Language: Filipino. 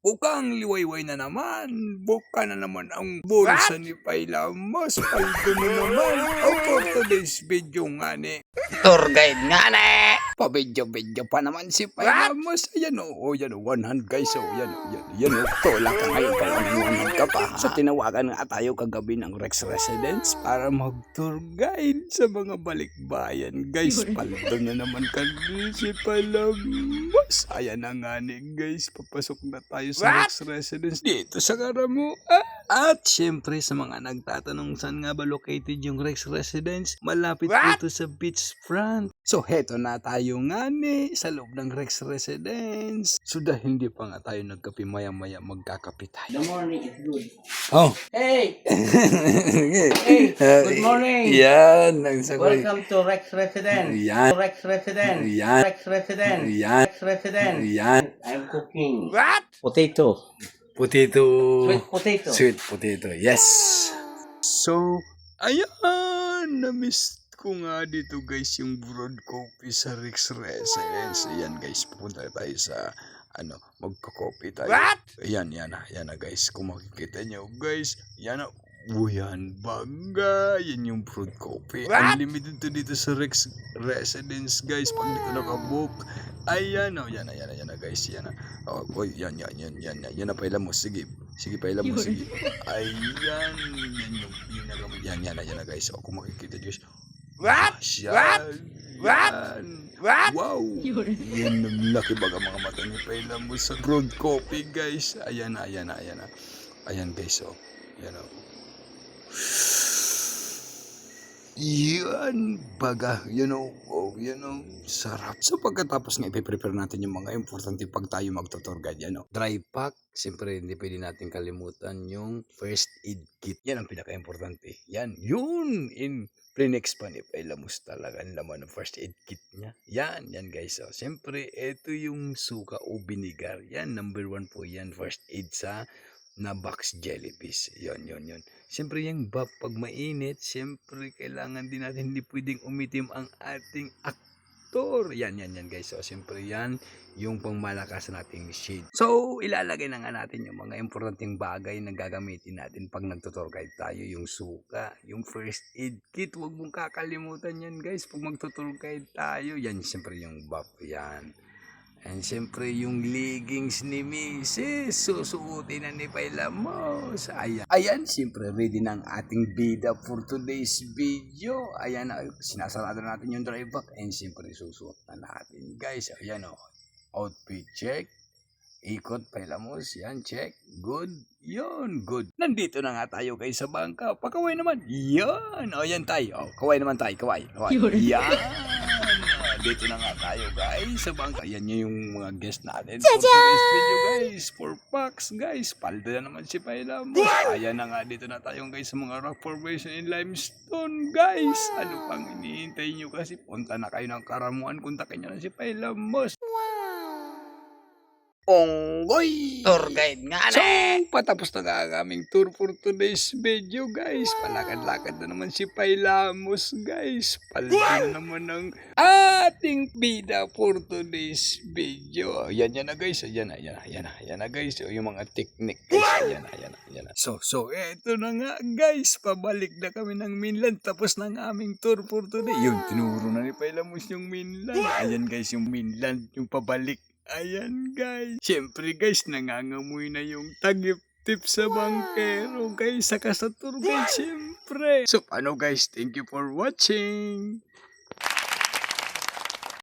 Bukang liwayway na naman. Buka na naman ang bulsa ni Pailamos. Paldo na naman. For today's video nga ni. Tour guide nga ni. Pa-video pa naman si Pailamos. Ayan o. Yan o. 100 guys. O. Yan o. Tulak ka ngayon. Pa 100 ka pa. So tinawagan nga tayo kagabi ng Rex Residence para mag-tour guide sa mga balikbayan. Guys, paldo na naman kami si Pailamos. Ayan na nga ni guys. Papasok na tayo sa Rex Residence dito sa Karamo. At syempre sa mga nagtatanong saan nga ba located yung Rex Residence, malapit dito sa beachfront. So heto na tayo nga ni sa loob ng Rex Residence. So dahil hindi pa nga tayo nagkape, maya magkakape tayo. The morning is good. Oh. Hey! Hey! Good morning! Yan. Welcome to Rex Residence. Yan. Rex Residence. Yan. Rex Residence. Yan. Rex Residence. Yan. I'm cooking. Potato. Potato. Sweet potato. Sweet potato. Yes. So, ayan. Na-miss ko nga dito guys yung brewed coffee sa Rex Residence. Ayan guys. Pupunta tayo sa magko-coffee tayo. Ayan na guys. Kung makikita nyo guys. Yan na. Yan baga. Yan yung brewed coffee. Unlimited to dito sa Rex Residence guys. Pag dito nakabook. Ayan o. Yan na guys. Yan na. Oh, yan na Pailamos. Sige Pailamos. Sige. Ayan. Yan na guys. O kung makikita guys. Yan. Wow. Yan ang laki baga mga mata ni Pailamos sa brewed coffee guys. Ayan na. Ayan guys o. Yan o. Yan baga, sarap. So pagkatapos nga ipiprepare natin yung mga importante pag tayo magtutour guide, dry pack, siyempre hindi pwede natin kalimutan yung first aid kit. Yan ang pinaka-importante. Yun in Plinex pa ni Pailamos talaga ang laman ng first aid kit niya. Yan guys. So, siyempre ito yung suka o vinegar. Yan, number 1 po yan, first aid sa na box jellyfish. Yon. Siyempre yung pag mainit, siyempre kailangan din natin, hindi pwedeng umitim ang ating aktor. Yan guys. So siyempre yan yung pangmalakas nating shade. So ilalagay na nga natin yung mga importanteng bagay na gagamitin natin pag nagtutour guide tayo. Yung suka, yung first aid kit, huwag mong kakalimutan yan guys pag magtutour guide tayo. Yan siyempre yung buff yan. And siyempre yung leggings ni Mrs. susuotin na ni Pailamos. Ayan, siyempre ready na ang ating bida for today's video. Ayan, sinasarado natin yung dry pack. And siyempre susuot na natin guys. Ayan o, outfit check. Ikot Pailamos, yan check. Good, good. Nandito na nga tayo guys sa bangka. Pakaway naman. Yan, yan tayo. Kaway naman tayo, kaway. Yan. Dito na nga tayo guys sa bangka. Yan yung mga guest natin for today's video guys. 4 packs guys. Paldo na naman si Pailamos. Ayan na nga, dito na tayo guys sa mga rock formation in limestone guys. Ano pang iniintay nyo kasi punta na kayo ng Karamuan. Kontakin nyo na si Pailamos. Onggoy! Tour guide nga na. So, patapos na nga ang aming tour for today's video guys. Palakad-lakad na naman si Pailamos guys. Paldo na naman ng ating bida for today's video. Yan na guys. Yan na guys. Yung mga technique guys. Yan na. So, eto na nga guys. Pabalik na kami ng mainland. Tapos na ang aming tour for today. Yun, tinuro na ni Pailamos yung mainland. Ayan guys, yung mainland, yung pabalik. Ayan guys. Siyempre guys, nangangamoy na yung tagip-tip sa bangkero guys. Saka sa tour guys, siyempre. So paano guys, thank you for watching.